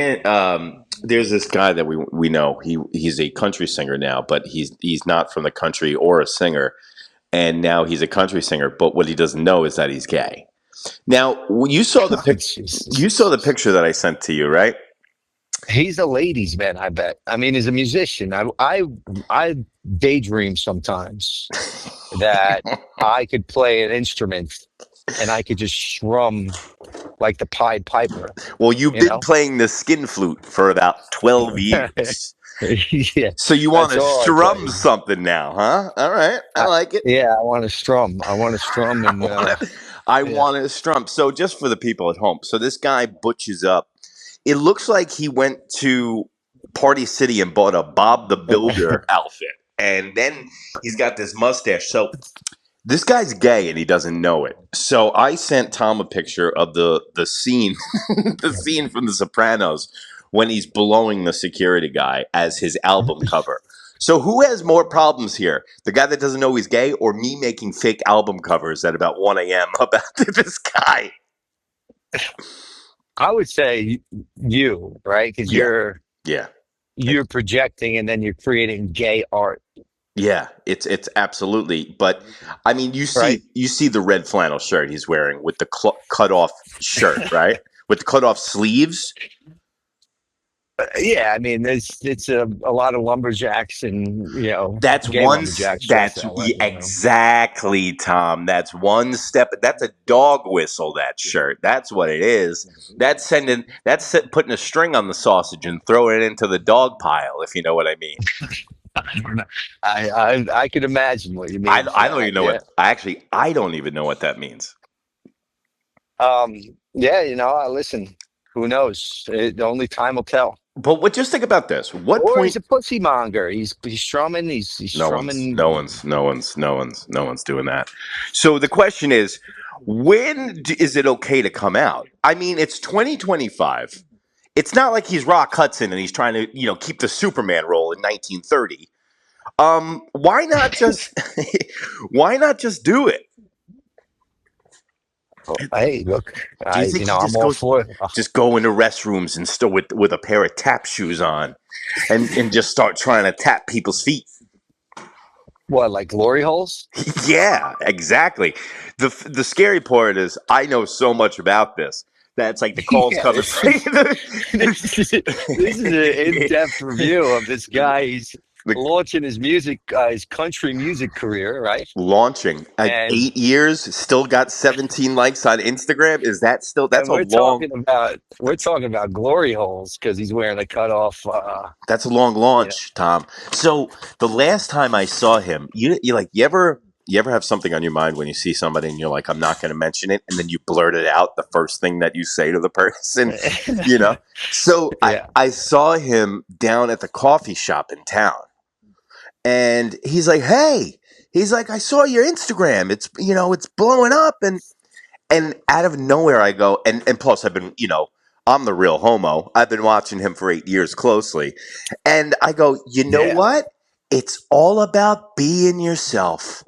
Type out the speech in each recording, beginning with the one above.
And, there's this guy that we know. He's a country singer now, but he's not from the country or a singer. And now he's a country singer. But what he doesn't know is that he's gay. Now you saw the Oh, pic. You saw the Jesus. picture that I sent to you, right? He's a ladies' man, I bet. I mean, he's a musician. I daydream sometimes that I could play an instrument and I could just strum like the Pied Piper, Well, you've you been know? playing the skin flute for about 12 years. Yeah, So you want that's to all I strum play. something now, huh? All right. I like it. Yeah, I want to strum. I want to strum I and want to I yeah. want to strum. So just for the people at home. So this guy butches up. It looks like he went to Party City and bought a Bob the Builder outfit. And then he's got this mustache. So this guy's gay and he doesn't know it. So I sent Tom a picture of the scene, the scene from The Sopranos when he's blowing the security guy as his album cover. So who has more problems here? The guy that doesn't know he's gay, or me making fake album covers at about 1 a.m. about this guy? I would say you, right? Because Yeah, yeah, you're projecting and then you're creating gay art, yeah. It's absolutely. But I mean, right? you see the red flannel shirt he's wearing with the cut off shirt, right? With the cut off sleeves. Yeah, I mean, it's a lot of lumberjacks and That's gay one. lumberjacks dress That's that way. exactly, Tom. That's one step. That's a dog whistle. That shirt. That's what it is. That's sending. Putting a string on the sausage and throwing it into the dog pile. If you know what I mean. I don't know. I could imagine what you mean by I don't that. even know Yeah. what. Actually, I don't even know what that means. Um. Yeah. Listen. Who knows? Only time will tell. But what? Just think about this. What Or he's point? a pussy monger. He's strumming. He's strumming. No one's doing that. So the question is, is it okay to come out? I mean, it's 2025. It's not like he's Rock Hudson and he's trying to, keep the Superman role in 1930. Why not just, why not just do it? Oh, hey, look. Do you think he I'm just all goes, for it. just go into restrooms and still with a pair of tap shoes on, and just start trying to tap people's feet? What, like glory holes? Yeah, exactly. The scary part is I know so much about this that it's like the calls Yeah, coming. this is an in-depth review of this guy. He's The launching his country music career, right? launching at And 8 years, still got 17 likes on Instagram. Is that still? That's and a long. we're talking about glory holes because he's wearing a cut off. That's a long You know, launch, Tom. So the last time I saw him, you ever have something on your mind when you see somebody and you're like, I'm not going to mention it, and then you blurt it out the first thing that you say to the person, you know. So yeah. I saw him down at the coffee shop in town, and he's like, "Hey," he's like, "I saw your Instagram. It's blowing up," and out of nowhere I go, and plus I've been, I'm the real homo. I've been watching him for 8 years closely. And I go, you know Yeah. what? It's all about being yourself.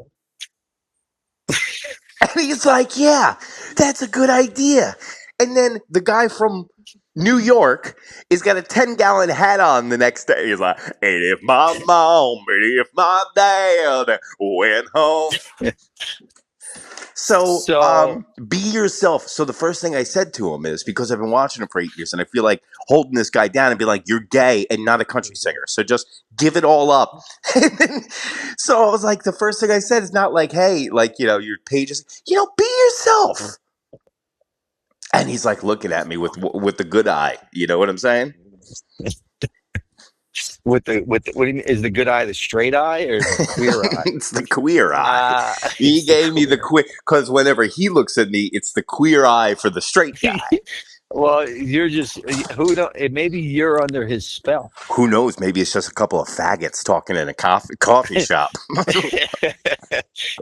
And he's like, yeah, that's a good idea. And then the guy from New York is got a 10-gallon hat on the next day. He's like, and if my mom and if my dad went home. So, So be yourself. So the first thing I said to him is, because I've been watching him for 8 years, and I feel like holding this guy down and be like, "You're gay and not a country singer, so just give it all up." And then, so I was like, the first thing I said is not like, "Hey, like your page is, be yourself." And he's like looking at me with the good eye. You know what I'm saying? with what do you mean? Is the good eye the straight eye or the queer eye? It's the queer eye. He It's the gave me the queer. queer because whenever he looks at me, it's the queer eye for the straight guy. Well, you're just who don't. Maybe you're under his spell. Who knows? Maybe it's just a couple of faggots talking in a coffee shop.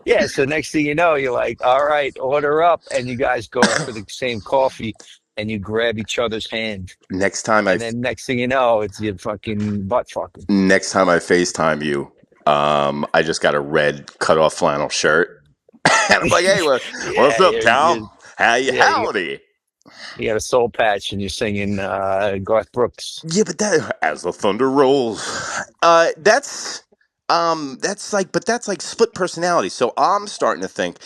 Yeah. So next thing you know, you're like, all right, order up, and you guys go for the same coffee, and you grab each other's hand, next time I and then next thing you know, it's your fucking butt fucking. next time I FaceTime you, I just got a red cut off flannel shirt, and I'm like, "Hey, what's Yeah, up, Tom? yeah. Howdy." You got a soul patch and you're singing Garth Brooks. Yeah, but that as the thunder rolls, that's like, but that's like split personality. So I'm starting to think.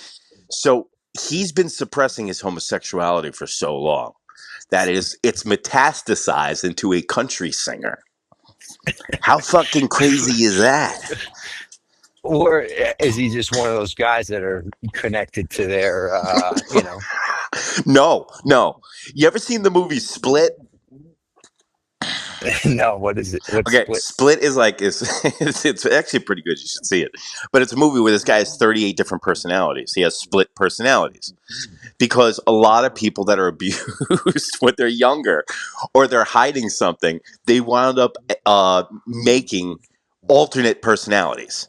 So he's been suppressing his homosexuality for so long that it's metastasized into a country singer. How fucking crazy is that? Or is he just one of those guys that are connected to their, No, no. You ever seen the movie Split? no, what is it? What's Okay, split? Split is like is it's actually pretty good. You should see it. But it's a movie where this guy has 38 different personalities. He has split personalities because a lot of people that are abused when they're younger or they're hiding something, they wound up making alternate personalities.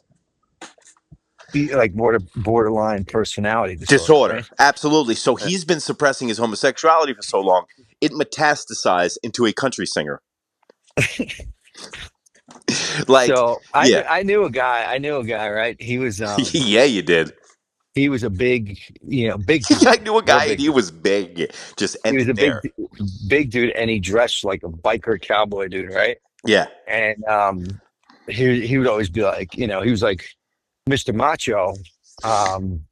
Like borderline personality disorder, Disorder. right? Absolutely. So Uh, he's been suppressing his homosexuality for so long, it metastasized into a country singer. Like, So yeah. I knew a guy. I knew a guy, right? Yeah, you did. He was a big, big dude, I knew a real guy and big he dude. was big. Just He was ended a there. big dude, and he dressed like a biker cowboy dude, right? Yeah. And he would always be like, he was like Mr. Macho. Um,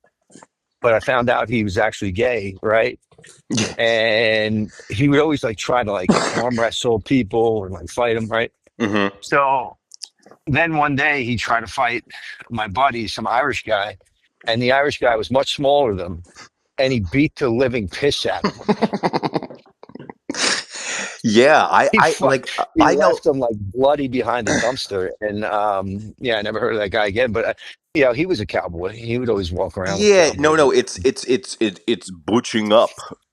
but I found out he was actually gay, right? Yeah. And he would always like try to like arm wrestle people and like fight them, right? Hmm. So then one day he tried to fight my buddy, some Irish guy, and the Irish guy was much smaller than him, and he beat the living piss out of him. Yeah, He I fu- like he I know. left him like bloody behind the dumpster, and yeah, I never heard of that guy again. But he was a cowboy. He would always walk around with Yeah, cowboy no, no, boots. it's butching up.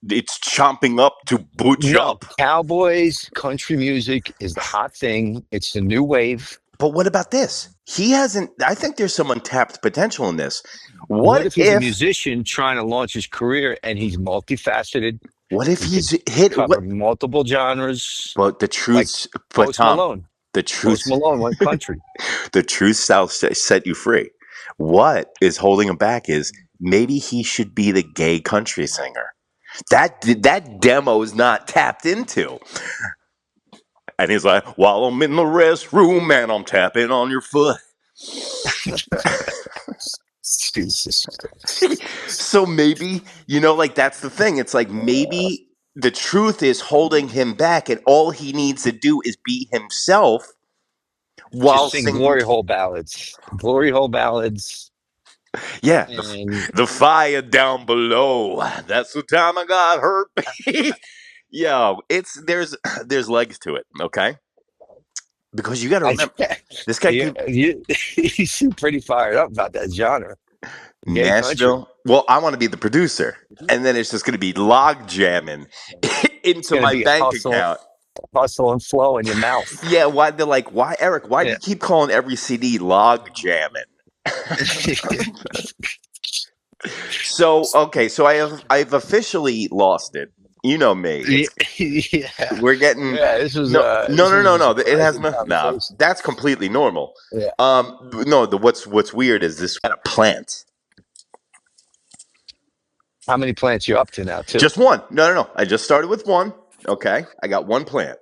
It's chomping up to butch No, up. cowboys, country music is the hot thing. It's the new wave. But what about this? He hasn't. I think there's some untapped potential in this. What What if he's a if? musician trying to launch his career and he's multifaceted? What if He could he's hit? cover What? multiple genres, But the like truth. But Post Tom, Malone. the Post truth. Malone went country. The truth shall set you free. What is holding him back is maybe he should be the gay country singer. That demo is not tapped into. And he's like, while I'm in the restroom and I'm tapping on your foot. Jesus. So maybe, like that's the thing. It's like maybe the truth is holding him back, and all he needs to do is be himself while Just sing singing. glory hole ballads. Glory hole ballads. Yeah, And the fire down below. That's the time I got hurt. Yo, it's there's legs to it, okay? Because you got to I remember, this guy yeah, could you seem pretty fired up about that genre. Gay country. Nashville. Well, I want to be the producer, and then it's just going to be log jamming It's into gonna my be a bank account. hustle and flow in your mouth. Yeah, why they're like, why Eric? Why do Yeah. you keep calling every CD log jamming? So okay, so I've officially lost it. You know me. Yeah, It's yeah, we're getting yeah. no no This no was no a no. It has surprising no nah. conversation. That's completely normal. Yeah. No. What's weird is this kind of plant. How many plants you up to now, too? Just one. No, no, no. I just started with one. Okay. I got one plant.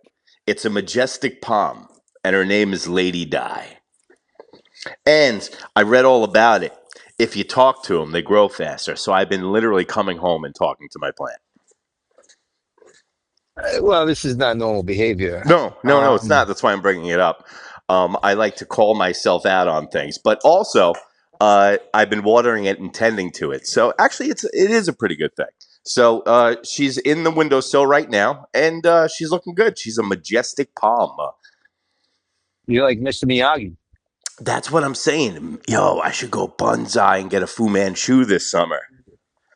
It's a majestic palm, and her name is Lady Di. And I read all about it. If you talk to them, they grow faster. So I've been literally coming home and talking to my plant. Well, this is not normal behavior. No, no, no, it's not. Um, That's why I'm bringing it up. I like to call myself out on things, but also I've been watering it and tending to it. So actually, it is a pretty good thing. So she's in the windowsill right now, and she's looking good. She's a majestic palm. you're like Mr. Miyagi. That's what I'm saying. Yo, I should go bonsai and get a Fu Manchu this summer.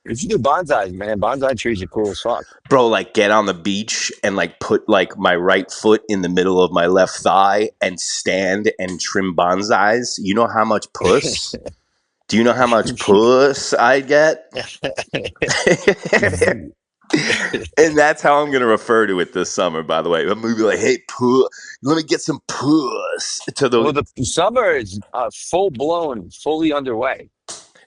If you do bonsai, man, bonsai trees are cool as fuck. Bro, like get on the beach and like put like my right foot in the middle of my left thigh and stand and trim bonsais. You know how much puss? Do you know how much puss I get? And that's how I'm gonna refer to it this summer. By the way, I'm gonna be like, "Hey, puss, let me get some puss to those." Well, the summer is full blown, fully underway.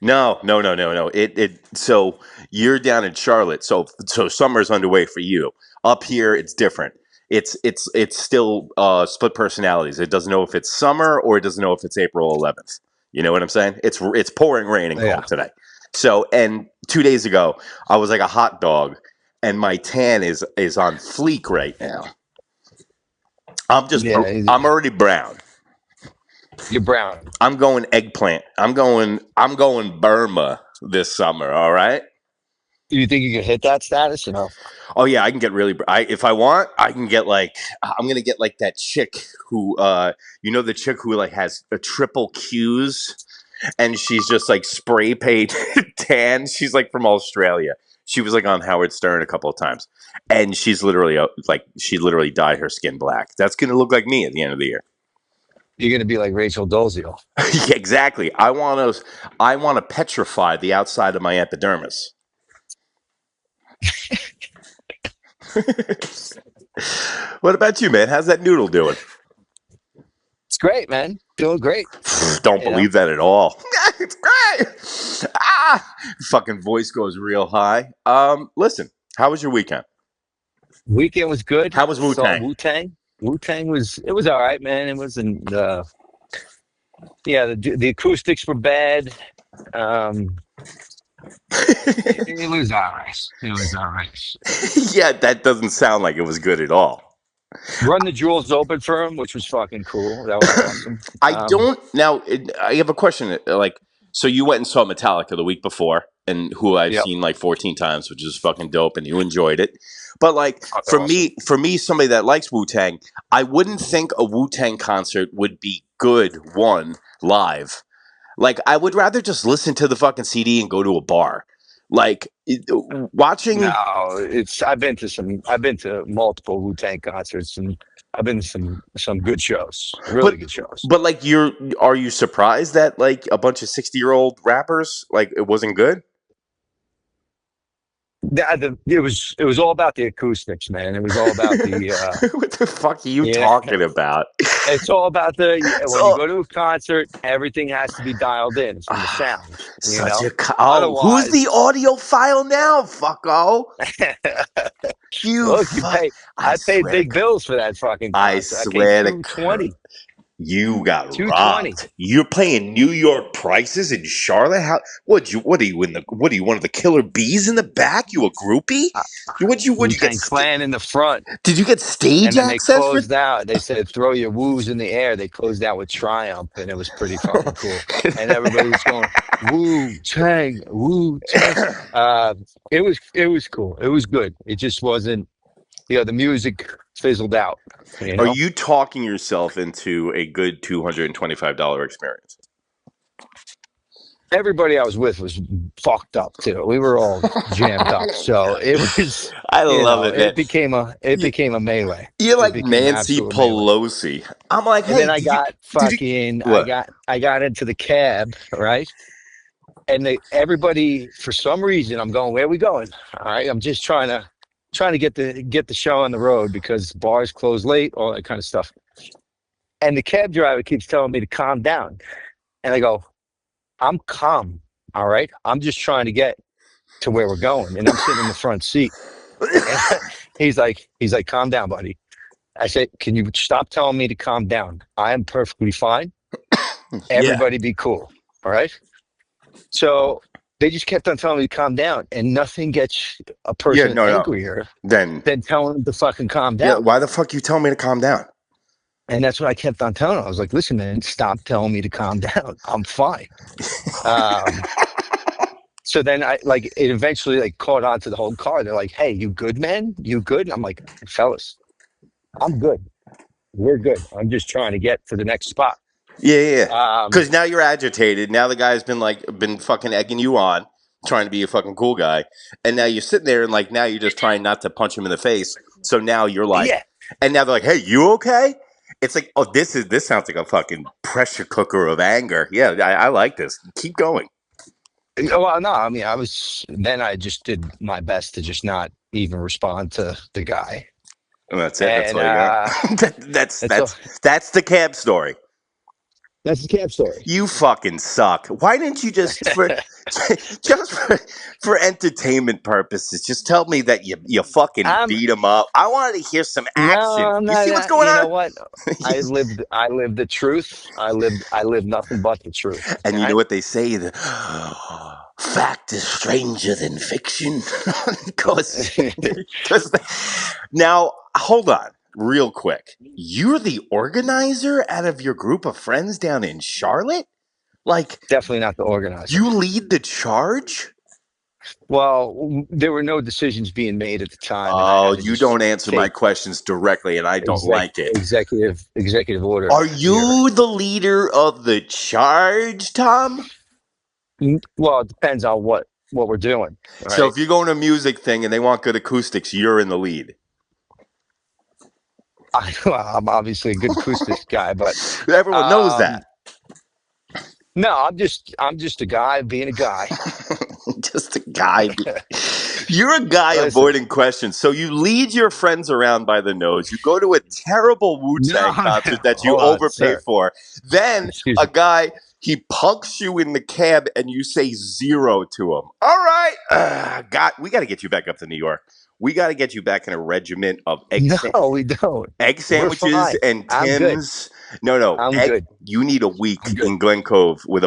No, no, no, no, no. It so you're down in Charlotte, so summer's underway for you. Up here, it's different. It's still split personalities. It doesn't know if it's summer or it doesn't know if it's April 11th. You know what I'm saying? It's pouring raining home Yeah, today. So and 2 days ago, I was like a hot dog, and my tan is on fleek right now. yeah. I'm already brown. You're brown. I'm going eggplant. I'm going Burma this summer. All right. Do you think you can hit that status? Oh yeah, I can get really. If I want, I can get like. I'm gonna get like that chick who, the chick who like has a triple Qs, and she's just like spray painted tan. She's like from Australia. She was like on Howard Stern a couple of times, and she's literally like she literally dyed her skin black. That's gonna look like me at the end of the year. You're going to be like Rachel Dolezal. Yeah, exactly. I want to petrify the outside of my epidermis. What about you, man? How's that noodle doing? It's great, man. Doing great. Don't You know, believe that at all. It's great. Fucking voice goes real high. Listen, how was your weekend? weekend was good. How was Wu Saw Tang? Wu Tang. Wu Tang was all right, man. It wasn't. Yeah, the acoustics were bad. Um, it was all right. It was all right. Yeah, that doesn't sound like it was good at all. Run the Jewels open for him, which was fucking cool. That was awesome. I don't now. I have a question. Like, so you went and saw Metallica the week before, and who I've Yep. seen like 14 times, which is fucking dope, and you enjoyed it. But like Oh, they're for awesome. me, for me, somebody that likes Wu Tang, I wouldn't think a Wu Tang concert would be good one live. Like, I would rather just listen to the fucking CD and go to a bar. Like watching. No, it's I've been to multiple Wu Tang concerts and I've been to some good shows, But really good shows. but like are you surprised that like a bunch of 60-year-old rappers like it wasn't good? It was all about the acoustics, man. It was all about the What the fuck are you yeah. talking about? It's all about when you So go to a concert, everything has to be dialed in from the sound, such a who's the Otherwise, audiophile now, fucko? You look, fuck! I I paid swear to big God. bills for that fucking I concert. I paid swear to God. 220, You got 220. robbed. You're paying New York prices in Charlotte. How? What are you in the? What are you? One of the killer bees in the back? You a groupie? Would Wu you get? Tang Clan in the front. Did you get And stage then they access for? closed out. They said, throw your woos in the air. They closed out with Triumph, and it was pretty fucking cool. And everybody was going, Woo Tang, Woo Tang. Uh, it was cool. It was good. It just wasn't, the music fizzled out, you Are know? you talking yourself into a good $225 experience? Everybody I was with was fucked up too. We were all jammed up. So it was, I love it, man. it You, became a melee. you're It like became an Nancy absolute melee. Pelosi. I'm like, And hey, then did you, what? I got into the cab, right? And everybody, for some reason, I'm going, where are we going? All right. I'm just trying to get the show on the road because bars close late, all that kind of stuff. And the cab driver keeps telling me to calm down. And I go, I'm calm. All right. I'm just trying to get to where we're going. And I'm sitting in the front seat. And he's like, calm down, buddy. I said, can you stop telling me to calm down? I am perfectly fine. Yeah. Everybody be cool. All right. So they just kept on telling me to calm down, and nothing gets a Yeah, person no, no. angrier Then, than telling them to fucking calm yeah, down. why the fuck you telling me to calm down? And that's what I kept on telling them. I was like, listen, man, stop telling me to calm down. I'm fine. Um, so then it eventually like caught on to the whole car. They're like, hey, you good, man? You good? I'm like, fellas, I'm good. We're good. I'm just trying to get to the next spot. Yeah, yeah. Um, Because now you're agitated. Now the guy's been fucking egging you on, trying to be a fucking cool guy, and now you're sitting there and like now you're just trying not to punch him in the face. So now you're like, yeah. and now they're like, hey, you okay? It's like, oh, this sounds like a fucking pressure cooker of anger. Yeah, I like this. Keep going. Well, no, I mean, I just did my best to just not even respond to the guy. And that's it. That's And all you got. That- it's a, that's the cab story. That's the camp story. You fucking suck. Why didn't you just just for entertainment purposes, just tell me that you fucking I'm beat him up? I wanted to hear some no, action. I'm You not. see what's going You on? know what? I lived the truth. I lived nothing but the truth. And All you know right. what they say? The fact is stranger than fiction. Because now, hold on, real quick. You're the organizer out of your group of friends down in Charlotte? Like, Definitely not the organizer. you lead the charge? Well, there were no decisions being made at the time, and I Oh, had to you just don't answer my take questions directly, and I don't like it. executive order Are here. you the leader of the charge, Tom? Well, it depends on what we're doing. All So right. if you're going to a music thing and they want good acoustics, you're in the lead. I'm obviously a good acoustics guy, but Everyone knows that. um, no, I'm just a guy being a guy. Just a guy. You're a guy Listen, avoiding questions. So you lead your friends around by the nose. You go to a terrible Wu no, Tang concert that you hold on, overpay sir. for. Then Excuse a me. guy, he punks you in the cab and you say zero to him. All right. We got to get you back up to New York. We got to get you back in a regiment of No, we don't. egg We're sandwiches fine. and I'm good. Tims. No. I'm good. You need a I'm week good. in Glen Cove with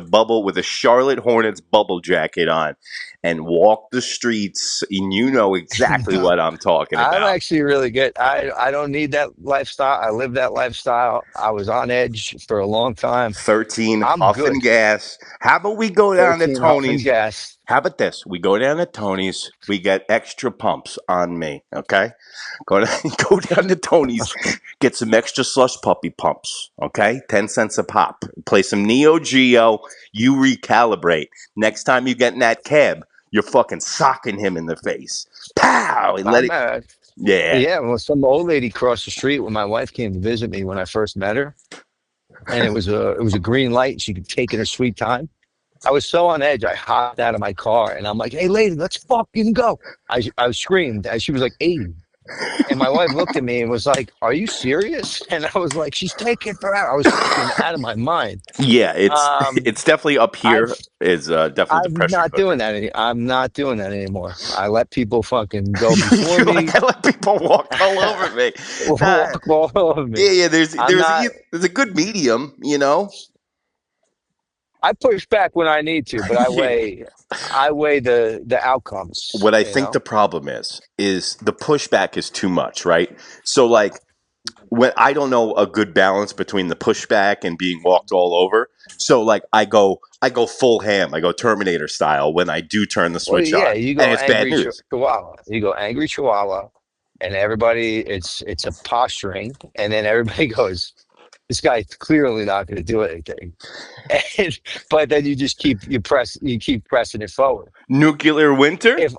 a Charlotte Hornets bubble jacket on, and walk the streets. And you know exactly No, what I'm talking I'm about. actually really good. I don't need that lifestyle. I live that lifestyle. I was on edge for a long time. 13 I'm huffing good. gas. How about we go down to 13 huffing Tony's? gas. How about this? We go down to Tony's. We get extra pumps on me. Okay, go down to Tony's. Get some extra slush puppy pumps. Okay, 10 cents a pop. Play some Neo Geo. You recalibrate. Next time you get in that cab, you're fucking socking him in the face. Pow! And let I'm it. Yeah. yeah. Well, some old lady crossed the street when my wife came to visit me when I first met her, and it was a green light. She could take in her sweet time. I was so on edge. I hopped out of my car and I'm like, "Hey, lady, let's fucking go!" I screamed. And she was like 80. And my wife looked at me and was like, "Are you serious?" And I was like, "She's taking forever." I was fucking out of my mind. Yeah, it's Um, it's definitely up I've here is definitely the I'm pressure not cooker. doing that. I'm not doing that anymore. I let people fucking go before You're like me, I let people walk all over me. Nah, walk all over me. yeah. I'm not. There's a good medium, you know. I push back when I need to, but Yeah. I weigh the outcomes. What I You think the know. problem is the pushback is too much, right? So like when I don't know a good balance between the pushback and being walked all over. So like I go full ham. I go Terminator style when I do turn the Well, switch yeah, on, you and go it's bad angry news. chihuahua. You go angry chihuahua, and everybody, it's a posturing, and then everybody goes, "This guy's clearly not going to do anything." And but then you keep pressing it forward. Nuclear winter. If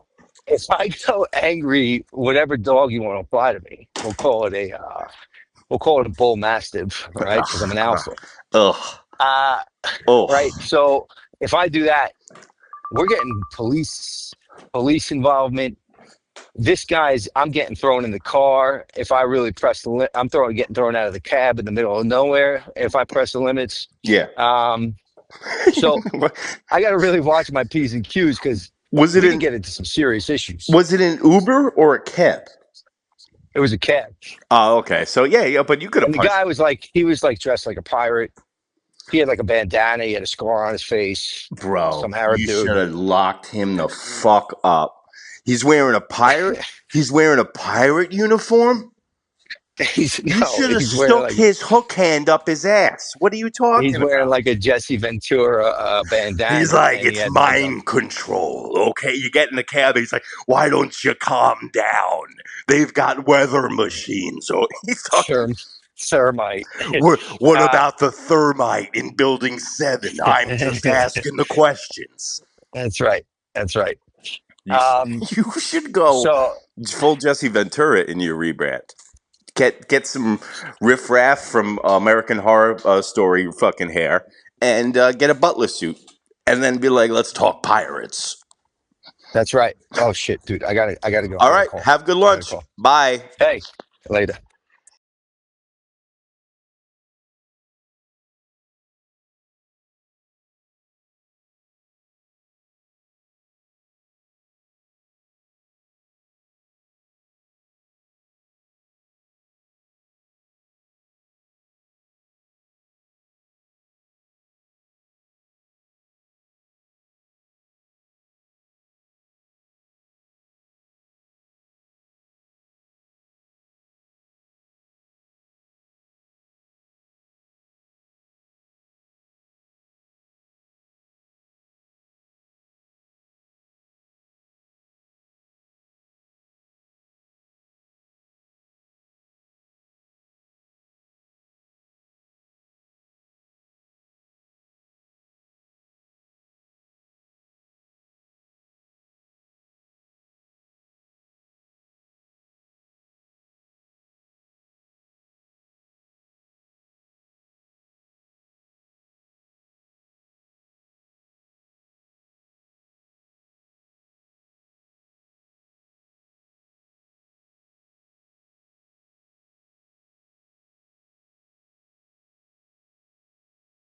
if I go angry, whatever dog you want to apply to me, we'll call it a bull mastiff, right? Because I'm an alpha. Ugh. Uh, right. Oh. So if I do that, we're getting police involvement. I'm getting thrown in the car. If I really press getting thrown out of the cab in the middle of nowhere. If I press the limits. Yeah. Um, so I got to really watch my P's and Q's because was it we could an get into some serious issues. was it an Uber or a cab? It was a cab. Oh, okay. So yeah, but you could have And the punched. guy he was like dressed like a pirate. He had like a bandana, he had a scar on his face, Bro, some Arab you should dude. have locked him the fuck up. He's wearing a pirate. He's wearing a pirate uniform. You should have He's wearing stuck like his hook hand up his ass. What are you talking about? a Jesse Ventura He's bandana, like, and he it's had like a mind control. Okay, you get in the cab. He's like, why don't you calm down? They've got weather machines. So he's talking. therm, thermite. What uh, about the thermite in Building 7? I'm just asking the questions. that's right. That's right. You, Um, you should go so full Jesse Ventura in your rebrand. Get some riffraff from American Horror Story fucking hair and get a butler suit. And then be like, let's talk pirates. that's right. Oh shit, dude. I gotta go. I All got a right. call. Have good I got a lunch. call. Bye. Hey, later.